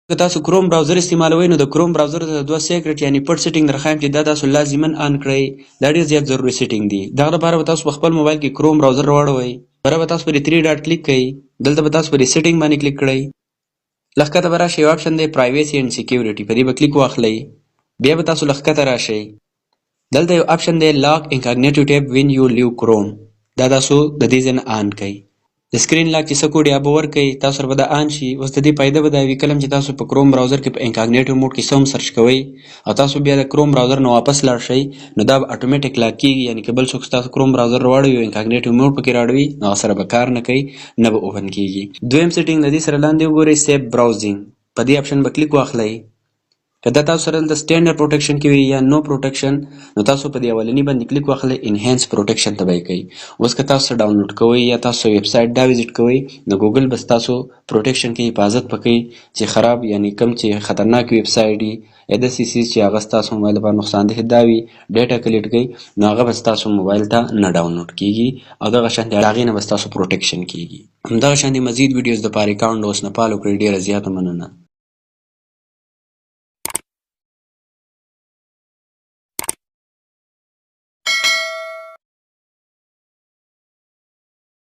که تاسو کروم براوزر استعمالوئ نو د کروم براوزر ته د 2 سیکرټ یعنی پټ سیټینګ درخوایم چې دا تاسو لازما آن کړئ. دا ډیر زیات ضروري سیټینګ دی. دغه لپاره به تاسو په خپل موبایل کې کروم براوزر راوړئ. بیا به تاسو پر 3 ډاټ کلیک کړئ. دلته به تاسو پر سیټینګ باندې کلیک کړئ. لښکته به راشئ، یو آپشن دی پرایویسي اینډ سیکیورټي، په دې به کلیک واخلئ. بیا به تاسو لښکته راشئ. دلته یو آپشن دی لاک انکاګنیټو ټیب وین یو لیو کروم، دا تاسو د دې ځای نه آن کړئ. د سکرین لاک چې څه کوډ یا به ورکوئ تاسو سره به دا آن شي. اوس د دې فایده به دا وي کله چې تاسو په کروم براوزر کې په انکاګنیټو موډ کې څه هم سرچ کوئ او تاسو بیا د کروم براوزر نه واپس لاړ شئ نو دا به اټومیټیک لاک کېږي، یعنې که بل څوک ستاسو کروم براوزر راواړوي او انکاګنیټو موډ پکې راوړوي نو هغه سره به کار نه کوي، نه به اوپن کېږي. دویم سیټینګ د دې سره لاندې وګورئ سیف براوزینګ، په دې آپشن به کلیک واخلئ. که دا تاسو سره د سټینډرډ پروټیکشن کې وي یا نو پروټیکشن نو تاسو په دې اولني باندې کلیک واخلئ، انهانس پروټیکشن ته به یې کوئ. اوس که تاسو ډاونلوډ کوئ یا تاسو ویب سایټ دا وزټ کوئ نو ګوګل به ستاسو پروټیکشن کې حفاظت وکړي چې خراب یعنی کم چې خطرناک ویب سایټ وي یا داسې څیز چې هغه ستاسو موبایل لپاره نقصان ده دا وي ډیټا کلیټ کوي نو هغه به ستاسو موبایل ته نه ډاونلوډ کېږي او دغه شانتې هغې نه به ستاسو پروټیکشن کېږي. همدغه شانتې مزید ویډیوز دپاره اکاونټ اوس نه فالو کړئ. ډېره زیاته مننه.